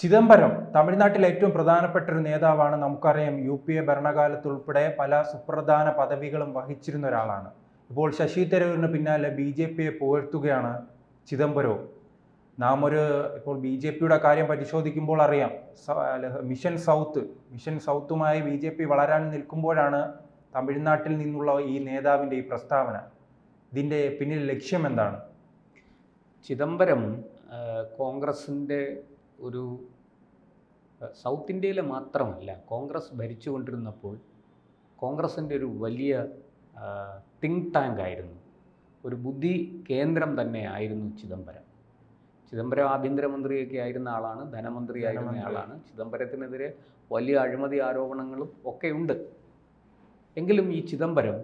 ചിദംബരം തമിഴ്നാട്ടിലെ ഏറ്റവും പ്രധാനപ്പെട്ട ഒരു നേതാവാണ്. നമുക്കറിയാം, UPA ഭരണകാലത്തുൾപ്പെടെ പല സുപ്രധാന പദവികളും വഹിച്ചിരുന്ന ഒരാളാണ്. ഇപ്പോൾ ശശി തരൂരിന് പിന്നാലെ BJPയെ പുകഴ്ത്തുകയാണ് ചിദംബരവും. ഇപ്പോൾ BJPയുടെ കാര്യം പരിശോധിക്കുമ്പോൾ അറിയാം, മിഷൻ സൗത്തുമായി BJP വളരാൻ നിൽക്കുമ്പോഴാണ് തമിഴ്നാട്ടിൽ നിന്നുള്ള ഈ നേതാവിൻ്റെ ഈ പ്രസ്താവന. ഇതിൻ്റെ പിന്നിൽ ലക്ഷ്യം എന്താണ്? ചിദംബരം കോൺഗ്രസിൻ്റെ ഒരു സൗത്ത് ഇന്ത്യയിലെ മാത്രമല്ല, കോൺഗ്രസ് ഭരിച്ചുകൊണ്ടിരുന്നപ്പോൾ കോൺഗ്രസിൻ്റെ ഒരു വലിയ തിങ്ക് ടാങ്ക് ആയിരുന്നു, ഒരു ബുദ്ധി കേന്ദ്രം തന്നെ ആയിരുന്നു ചിദംബരം. ചിദംബരം ആഭ്യന്തരമന്ത്രിയൊക്കെ ആയിരുന്ന ആളാണ്, ധനമന്ത്രി ആയിരുന്ന ആളാണ്. ചിദംബരത്തിനെതിരെ വലിയ അഴിമതി ആരോപണങ്ങളും ഒക്കെ ഉണ്ട്. എങ്കിലും ഈ ചിദംബരം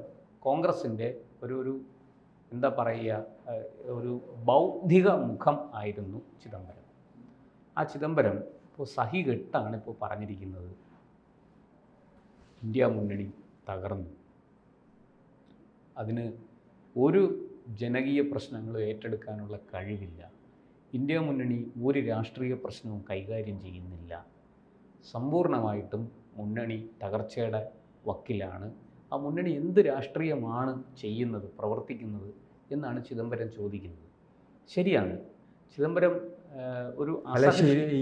കോൺഗ്രസിൻ്റെ ഒരു എന്താ പറയുക, ഒരു ബൗദ്ധിക മുഖം ആയിരുന്നു ചിദംബരം. ആ ചിദംബരം ഇപ്പോൾ സഹികെട്ടാണ് ഇപ്പോൾ പറഞ്ഞിരിക്കുന്നത്, ഇന്ത്യ മുന്നണി തകർന്നു, അതിന് ഒരു ജനകീയ പ്രശ്നങ്ങളും ഏറ്റെടുക്കാനുള്ള കഴിവില്ല, ഇന്ത്യ മുന്നണി ഒരു രാഷ്ട്രീയ പ്രശ്നവും കൈകാര്യം ചെയ്യുന്നില്ല, സമ്പൂർണ്ണമായിട്ടും മുന്നണി തകർച്ചയുടെ വക്കിലാണ്, ആ മുന്നണി എന്ത് രാഷ്ട്രീയമാണ് ചെയ്യുന്നത്, പ്രവർത്തിക്കുന്നത് എന്നാണ് ചിദംബരം ചോദിക്കുന്നത്. ശരിയാണ്, ചിദംബരം ഒരു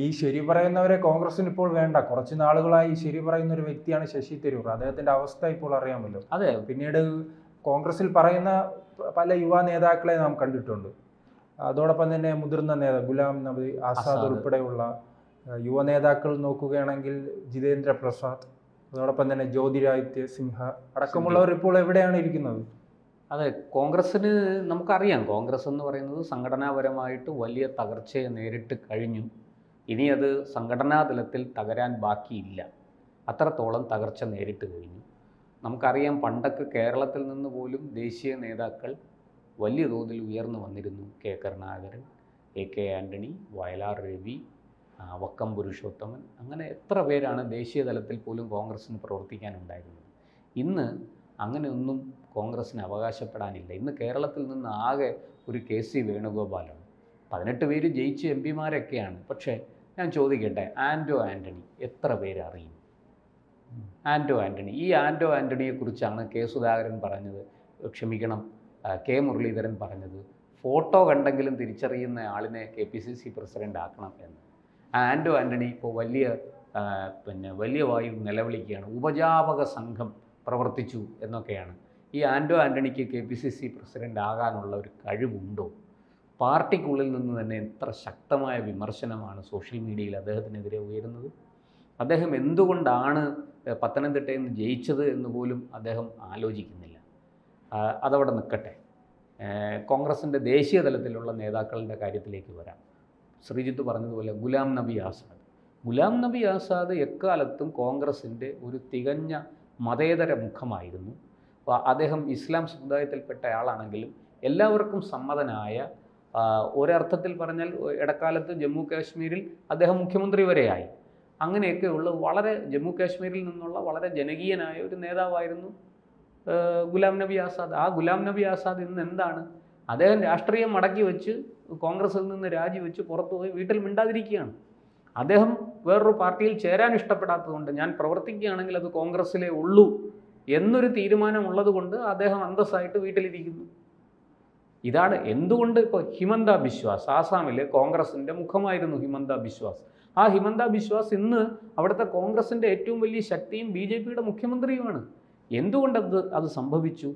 ഈ ശരി പറയുന്നവരെ കോൺഗ്രസിന് ഇപ്പോൾ വേണ്ട. കുറച്ച് നാളുകളായി ശരി പറയുന്ന ഒരു വ്യക്തിയാണ് ശശി തരൂർ. അദ്ദേഹത്തിന്റെ അവസ്ഥ ഇപ്പോൾ അറിയാമല്ലോ. അതെ, പിന്നീട് കോൺഗ്രസിൽ പറയുന്ന പല യുവ നേതാക്കളെ നാം കണ്ടിട്ടുണ്ട്. അതോടൊപ്പം തന്നെ മുതിർന്ന ഗുലാം നബി ആസാദ് ഉൾപ്പെടെയുള്ള യുവ നേതാക്കൾ നോക്കുകയാണെങ്കിൽ ജിതേന്ദ്ര പ്രസാദ്, അതോടൊപ്പം തന്നെ ജ്യോതിരാദിത്യ സിൻഹ അടക്കമുള്ളവർ ഇപ്പോൾ എവിടെയാണ് ഇരിക്കുന്നത്? അതെ, കോൺഗ്രസ്സിന് നമുക്കറിയാം, കോൺഗ്രസ് എന്ന് പറയുന്നത് സംഘടനാപരമായിട്ട് വലിയ തകർച്ചയെ നേരിട്ട് കഴിഞ്ഞു. ഇനി അത് സംഘടനാ തലത്തിൽ തകരാൻ ബാക്കിയില്ല, അത്രത്തോളം തകർച്ച നേരിട്ട് കഴിഞ്ഞു. നമുക്കറിയാം, പണ്ടൊക്കെ കേരളത്തിൽ നിന്ന് പോലും ദേശീയ നേതാക്കൾ വലിയ തോതിൽ ഉയർന്നു വന്നിരുന്നു. കെ കരുണാകരൻ, AK ആൻ്റണി, വയലാർ രവി, വക്കം പുരുഷോത്തമൻ, അങ്ങനെ എത്ര പേരാണ് ദേശീയ തലത്തിൽ പോലും കോൺഗ്രസ്സിന് പ്രവർത്തിക്കാനുണ്ടായിരുന്നത്. ഇന്ന് അങ്ങനെയൊന്നും കോൺഗ്രസ്സിന് അവകാശപ്പെടാനില്ല. ഇന്ന് കേരളത്തിൽ നിന്ന് ആകെ ഒരു KC വേണുഗോപാലാണ്. 18 പേര് ജയിച്ച MP മാരൊക്കെയാണ്. പക്ഷേ ഞാൻ ചോദിക്കട്ടെ, ആൻ്റോ ആൻ്റണി എത്ര പേരറിയും? ആൻ്റോ ആൻ്റണിയെക്കുറിച്ചാണ് K സുധാകരൻ പറഞ്ഞത്, ക്ഷമിക്കണം, K മുരളീധരൻ പറഞ്ഞത്, ഫോട്ടോ കണ്ടെങ്കിലും തിരിച്ചറിയുന്ന ആളിനെ KPCC പ്രസിഡൻ്റ് ആക്കണം എന്ന്. ആൻ്റോ ആൻ്റണി ഇപ്പോൾ വലിയ വായിൽ നിലവിളിക്കുകയാണ്, ഉപജാപക സംഘം പ്രവർത്തിച്ചു എന്നൊക്കെയാണ്. ഈ ആൻ്റോ ആൻ്റണിക്ക് KPCC പ്രസിഡൻ്റ് ആകാനുള്ള ഒരു കഴിവുണ്ടോ? പാർട്ടിക്കുള്ളിൽ നിന്ന് തന്നെ എത്ര ശക്തമായ വിമർശനമാണ് സോഷ്യൽ മീഡിയയിൽ അദ്ദേഹത്തിനെതിരെ ഉയരുന്നത്. അദ്ദേഹം എന്തുകൊണ്ടാണ് പത്തനംതിട്ടയിൽ നിന്ന് ജയിച്ചത് എന്ന് പോലും അദ്ദേഹം ആലോചിക്കുന്നില്ല. അതവിടെ നിൽക്കട്ടെ. കോൺഗ്രസിൻ്റെ ദേശീയ തലത്തിലുള്ള നേതാക്കളുടെ കാര്യത്തിലേക്ക് വരാം. ശ്രീജിത്ത് പറഞ്ഞതുപോലെ ഗുലാം നബി ആസാദ് എക്കാലത്തും കോൺഗ്രസിൻ്റെ ഒരു തികഞ്ഞ മതേതര മുഖമായിരുന്നു. അദ്ദേഹം ഇസ്ലാം സമുദായത്തിൽപ്പെട്ട ആളാണെങ്കിലും എല്ലാവർക്കും സമ്മതനായ, ഒരർത്ഥത്തിൽ പറഞ്ഞാൽ ഇടക്കാലത്ത് ജമ്മു കാശ്മീരിൽ അദ്ദേഹം മുഖ്യമന്ത്രി വരെയായി. അങ്ങനെയൊക്കെയുള്ള ജമ്മു കാശ്മീരിൽ നിന്നുള്ള വളരെ ജനകീയനായ ഒരു നേതാവായിരുന്നു ഗുലാം നബി ആസാദ്. ആ ഗുലാം നബി ആസാദ് ഇന്ന് എന്താണ്? അദ്ദേഹം രാഷ്ട്രീയം മടക്കി വെച്ച് കോൺഗ്രസിൽ നിന്ന് രാജിവെച്ച് പുറത്തുപോയി വീട്ടിൽ മിണ്ടാതിരിക്കുകയാണ്. അദ്ദേഹം വേറൊരു പാർട്ടിയിൽ ചേരാൻ ഇഷ്ടപ്പെടാത്തതുകൊണ്ട്, ഞാൻ പ്രവർത്തിക്കുകയാണെങ്കിൽ അത് കോൺഗ്രസ്സിലേ ഉള്ളൂ എന്നൊരു തീരുമാനമുള്ളത് കൊണ്ട് അദ്ദേഹം അന്തസ്സായിട്ട് വീട്ടിലിരിക്കുന്നു. ഇതാണ് എന്തുകൊണ്ട്. ഇപ്പോൾ ഹിമന്ത ബിശ്വാസ്, ആസാമിലെ കോൺഗ്രസിൻ്റെ മുഖമായിരുന്നു ഹിമന്ത ബിശ്വാസ്. ആ ഹിമന്ത ബിശ്വാസ് ഇന്ന് അവിടുത്തെ കോൺഗ്രസിൻ്റെ ഏറ്റവും വലിയ ശക്തിയും BJPയുടെ മുഖ്യമന്ത്രിയുമാണ്. എന്തുകൊണ്ട് അത് സംഭവിച്ചു?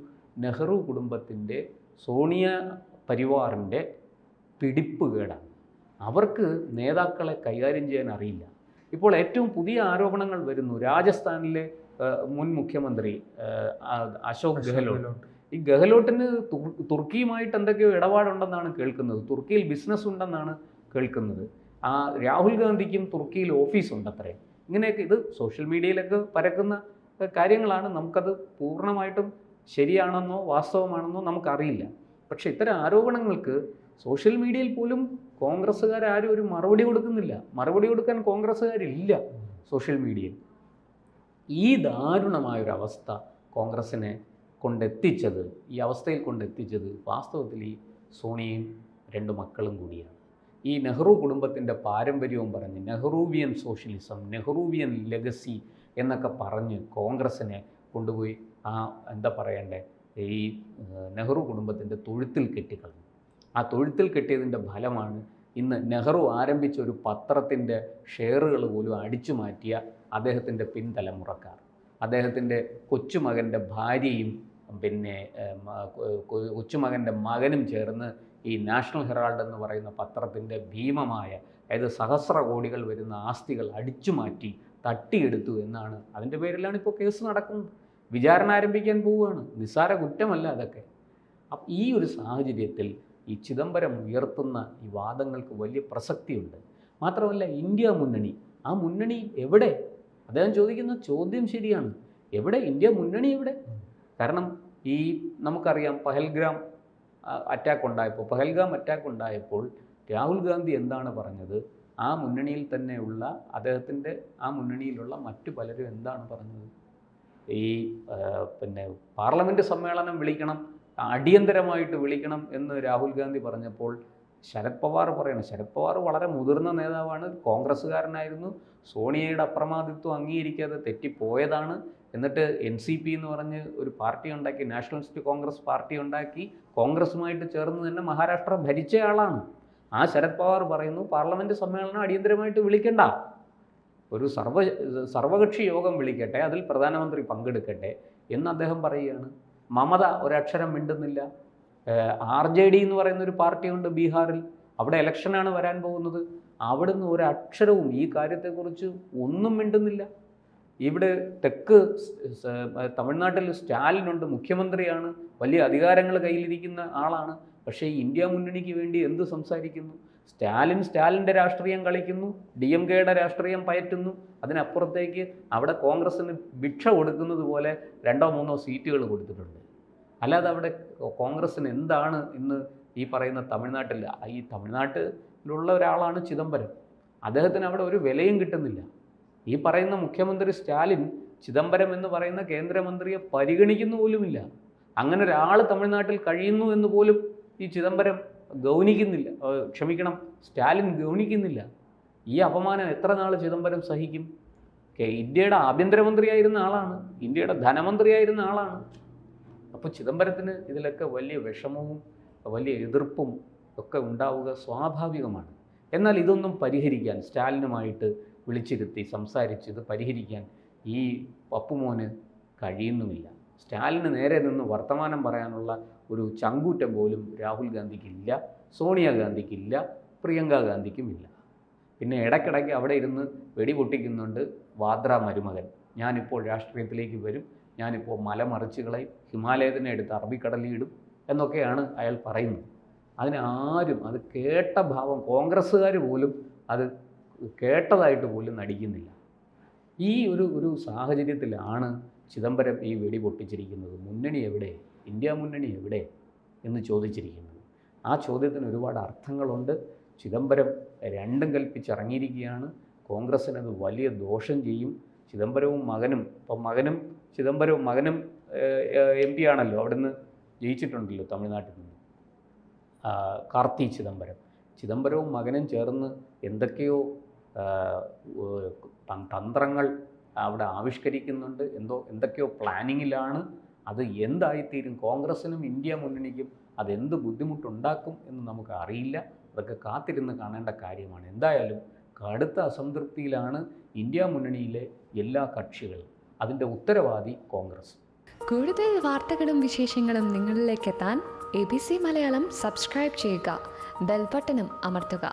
നെഹ്റു കുടുംബത്തിൻ്റെ, സോണിയ പരിവാറിൻ്റെ പിടിപ്പുകേടാണ്. അവർക്ക് നേതാക്കളെ കൈകാര്യം ചെയ്യാൻ അറിയില്ല. ഇപ്പോൾ ഏറ്റവും പുതിയ ആരോപണങ്ങൾ വരുന്നു. രാജസ്ഥാനിലെ മുൻ മുഖ്യമന്ത്രി അശോക് ഗെഹ്ലോട്ട്. ഈ ഗെഹ്ലോട്ടിന് തുർക്കിയുമായിട്ട് എന്തൊക്കെയോ ഇടപാടുണ്ടെന്നാണ് കേൾക്കുന്നത്. തുർക്കിയിൽ ബിസിനസ് ഉണ്ടെന്നാണ് കേൾക്കുന്നത്. രാഹുൽ ഗാന്ധിക്കും തുർക്കിയിൽ ഓഫീസുണ്ടത്രേ. ഇങ്ങനെയൊക്കെ ഇത് സോഷ്യൽ മീഡിയയിലൊക്കെ പരക്കുന്ന കാര്യങ്ങളാണ്. നമുക്കത് പൂർണ്ണമായിട്ടും ശരിയാണെന്നോ വാസ്തവമാണെന്നോ നമുക്കറിയില്ല. പക്ഷേ ഇത്തരം ആരോപണങ്ങൾക്ക് സോഷ്യൽ മീഡിയയിൽ പോലും കോൺഗ്രസ്സുകാരും ഒരു മറുപടി കൊടുക്കുന്നില്ല. മറുപടി കൊടുക്കാൻ കോൺഗ്രസ്സുകാരില്ല സോഷ്യൽ മീഡിയയിൽ. ഈ ദാരുണമായൊരവസ്ഥ കോൺഗ്രസ്സിനെ ഈ അവസ്ഥയിൽ കൊണ്ടെത്തിച്ചത് വാസ്തവത്തിൽ ഈ സോണിയയും 2 മക്കളും കൂടിയാണ്. ഈ നെഹ്റു കുടുംബത്തിൻ്റെ പാരമ്പര്യവും പറഞ്ഞ് നെഹ്റൂവിയൻ സോഷ്യലിസം, നെഹ്റൂവിയൻ ലെഗസി എന്നൊക്കെ പറഞ്ഞ് കോൺഗ്രസ്സിനെ കൊണ്ടുപോയി എന്താ പറയണ്ടേ, ഈ നെഹ്റു കുടുംബത്തിൻ്റെ തൊഴുത്തിൽ കെട്ടിക്കളഞ്ഞു. ആ തൊഴുത്തിൽ കെട്ടിയതിൻ്റെ ഫലമാണ് ഇന്ന് നെഹ്റു ആരംഭിച്ച ഒരു പത്രത്തിൻ്റെ ഷെയറുകൾ പോലും അടിച്ചു മാറ്റിയ അദ്ദേഹത്തിൻ്റെ പിൻതലമുറക്കാർ. അദ്ദേഹത്തിൻ്റെ കൊച്ചുമകൻ്റെ ഭാര്യയും പിന്നെ കൊച്ചുമകൻ്റെ മകനും ചേർന്ന് ഈ നാഷണൽ ഹെറാൾഡ് എന്ന് പറയുന്ന പത്രത്തിൻ്റെ ഭീമമായ, അതായത് സഹസ്ര കോടികൾ വരുന്ന ആസ്തികൾ അടിച്ചു മാറ്റി തട്ടിയെടുത്തു എന്നാണ്. അതിൻ്റെ പേരിലാണ് ഇപ്പോൾ കേസ് നടക്കുന്നത്. വിചാരണ ആരംഭിക്കാൻ പോവുകയാണ്. നിസ്സാര കുറ്റമല്ല അതൊക്കെ. അപ്പം ഈ ഒരു സാഹചര്യത്തിൽ ഈ ചിദംബരം ഉയർത്തുന്ന ഈ വാദങ്ങൾക്ക് വലിയ പ്രസക്തിയുണ്ട്. മാത്രമല്ല ഇന്ത്യ മുന്നണി, ആ മുന്നണി എവിടെ? അദ്ദേഹം ചോദിക്കുന്ന ചോദ്യം ശരിയാണ്. എവിടെ ഇന്ത്യ മുന്നണി എവിടെ? കാരണം ഈ നമുക്കറിയാം പഹൽഗാം അറ്റാക്ക് ഉണ്ടായപ്പോൾ രാഹുൽ ഗാന്ധി എന്താണ് പറഞ്ഞത്? ആ മുന്നണിയിൽ തന്നെയുള്ള അദ്ദേഹത്തിൻ്റെ ആ മുന്നണിയിലുള്ള മറ്റു പലരും എന്താണ് പറഞ്ഞത്? ഈ പിന്നെ പാർലമെൻറ്റ് സമ്മേളനം വിളിക്കണം, അടിയന്തരമായിട്ട് വിളിക്കണം എന്ന് രാഹുൽ ഗാന്ധി പറഞ്ഞപ്പോൾ ശരത് പവാർ പറയണം. ശരത് പവാർ വളരെ മുതിർന്ന നേതാവാണ്, കോൺഗ്രസ്സുകാരനായിരുന്നു. സോണിയയുടെ അപ്രമാദിത്വം അംഗീകരിക്കാതെ തെറ്റിപ്പോയതാണ്. എന്നിട്ട് NCP എന്ന് പറഞ്ഞ് ഒരു പാർട്ടി ഉണ്ടാക്കി, നാഷണലിസ്റ്റ് കോൺഗ്രസ് പാർട്ടി ഉണ്ടാക്കി, കോൺഗ്രസുമായിട്ട് ചേർന്ന് തന്നെ മഹാരാഷ്ട്ര ഭരിച്ചയാളാണ്. ആ ശരത് പവാർ പറയുന്നു പാർലമെൻറ്റ് സമ്മേളനം അടിയന്തരമായിട്ട് വിളിക്കണ്ട, ഒരു സർവകക്ഷി യോഗം വിളിക്കട്ടെ, അതിൽ പ്രധാനമന്ത്രി പങ്കെടുക്കട്ടെ എന്ന് അദ്ദേഹം പറയുകയാണ്. മമത ഒരക്ഷരം മിണ്ടുന്നില്ല. RJD എന്ന് പറയുന്നൊരു പാർട്ടിയുണ്ട് ബീഹാറിൽ, അവിടെ ഇലക്ഷനാണ് വരാൻ പോകുന്നത്. അവിടുന്ന് ഒരക്ഷരവും ഈ കാര്യത്തെക്കുറിച്ച് ഒന്നും മിണ്ടുന്നില്ല. ഇവിടെ തെക്ക് തമിഴ്നാട്ടിൽ സ്റ്റാലിനുണ്ട്, മുഖ്യമന്ത്രിയാണ്, വലിയ അധികാരങ്ങൾ കയ്യിലിരിക്കുന്ന ആളാണ്. പക്ഷേ ഇന്ത്യ മുന്നണിക്ക് വേണ്ടി എന്ത് സംസാരിക്കുന്നു? സ്റ്റാലിൻ്റെ രാഷ്ട്രീയം കളിക്കുന്നു, DMKയുടെ രാഷ്ട്രീയം പയറ്റുന്നു. അതിനപ്പുറത്തേക്ക് അവിടെ കോൺഗ്രസ്സിന് ഭിക്ഷ കൊടുക്കുന്നത് പോലെ 2-3 സീറ്റുകൾ കൊടുത്തിട്ടുണ്ട്. അല്ലാതെ അവിടെ കോൺഗ്രസ്സിന് എന്താണ് ഇന്ന് ഈ പറയുന്ന തമിഴ്നാട്ടിൽ? ഈ തമിഴ്നാട്ടിലുള്ള ഒരാളാണ് ചിദംബരം. അദ്ദേഹത്തിന് അവിടെ ഒരു വിലയും കിട്ടുന്നില്ല. ഈ പറയുന്ന മുഖ്യമന്ത്രി സ്റ്റാലിൻ ചിദംബരം എന്ന് പറയുന്ന കേന്ദ്രമന്ത്രിയെ പരിഗണിക്കുന്നു പോലുമില്ല. അങ്ങനെ ഒരാൾ തമിഴ്നാട്ടിൽ കഴിയുന്നു എന്ന് പോലും ഈ ചിദംബരം സ്റ്റാലിൻ ഗൗനിക്കുന്നില്ല. ഈ അപമാനം എത്ര നാൾ ചിദംബരം സഹിക്കും? ഇന്ത്യയുടെ ആഭ്യന്തരമന്ത്രിയായിരുന്ന ആളാണ്, ഇന്ത്യയുടെ ധനമന്ത്രിയായിരുന്ന ആളാണ്. അപ്പോൾ ചിദംബരത്തിന് ഇതിലൊക്കെ വലിയ വിഷമവും വലിയ എതിർപ്പും ഒക്കെ ഉണ്ടാവുക സ്വാഭാവികമാണ്. എന്നാൽ ഇതൊന്നും പരിഹരിക്കാൻ സ്റ്റാലിനുമായിട്ട് വിളിച്ചിരുത്തി സംസാരിച്ച് ഇത് പരിഹരിക്കാൻ ഈ പപ്പുമോന് കഴിയുന്നുമില്ല. സ്റ്റാലിന് നേരെ നിന്ന് വർത്തമാനം പറയാനുള്ള ഒരു ചങ്കൂറ്റം പോലും രാഹുൽ ഗാന്ധിക്കില്ല, സോണിയാഗാന്ധിക്കില്ല, പ്രിയങ്ക ഗാന്ധിക്കുമില്ല. പിന്നെ ഇടയ്ക്കിടയ്ക്ക് അവിടെ ഇരുന്ന് വെടി പൊട്ടിക്കുന്നുണ്ട് വാദ്ര മരുമകൻ. ഞാനിപ്പോൾ രാഷ്ട്രീയത്തിലേക്ക് വരും, ഞാനിപ്പോൾ മലമറിച്ച് കളയും, ഹിമാലയത്തിനെ എടുത്ത് അറബിക്കടലിൽ ഇടും എന്നൊക്കെയാണ് അയാൾ പറയുന്നത്. അതിനാരും അത് കേട്ട ഭാവം, കോൺഗ്രസ്സുകാർ പോലും അത് കേട്ടതായിട്ട് പോലും നടിക്കുന്നില്ല. ഈ ഒരു സാഹചര്യത്തിലാണ് ചിദംബരം ഈ വെടി പൊട്ടിച്ചിരിക്കുന്നത്. മുന്നണി എവിടെ? ഇന്ത്യ മുന്നണി എവിടെ എന്ന് ചോദിച്ചിരിക്കുന്നത്. ആ ചോദ്യത്തിന് ഒരുപാട് അർത്ഥങ്ങളുണ്ട്. ചിദംബരം രണ്ടും കൽപ്പിച്ചിറങ്ങിയിരിക്കുകയാണ്. കോൺഗ്രസ്സിനത് വലിയ ദോഷം ചെയ്യും. ചിദംബരവും മകനും, ഇപ്പം മകനും MP ആണല്ലോ, അവിടുന്ന് ജയിച്ചിട്ടുണ്ടല്ലോ തമിഴ്നാട്ടിൽ നിന്ന്, കാർത്തി ചിദംബരവും മകനും ചേർന്ന് തന്ത്രങ്ങൾ അവിടെ ആവിഷ്കരിക്കുന്നുണ്ട്. എന്തൊക്കെയോ പ്ലാനിങ്ങിലാണ്. അത് എന്തായിത്തീരും, കോൺഗ്രസ്സിനും ഇന്ത്യ മുന്നണിക്കും അതെന്ത് ബുദ്ധിമുട്ടുണ്ടാക്കും എന്ന് നമുക്ക് അറിയില്ല. അതൊക്കെ കാത്തിരുന്ന് കാണേണ്ട കാര്യമാണ്. എന്തായാലും കടുത്ത അസംതൃപ്തിയിലാണ് ഇന്ത്യ മുന്നണിയിലെ എല്ലാ കക്ഷികളും. അതിൻ്റെ ഉത്തരവാദി കോൺഗ്രസ്. കൂടുതൽ വാർത്തകളും വിശേഷങ്ങളും നിങ്ങളിലേക്ക് എത്താൻ ABC മലയാളം സബ്സ്ക്രൈബ് ചെയ്യുക, ബെൽ ബട്ടണും അമർത്തുക.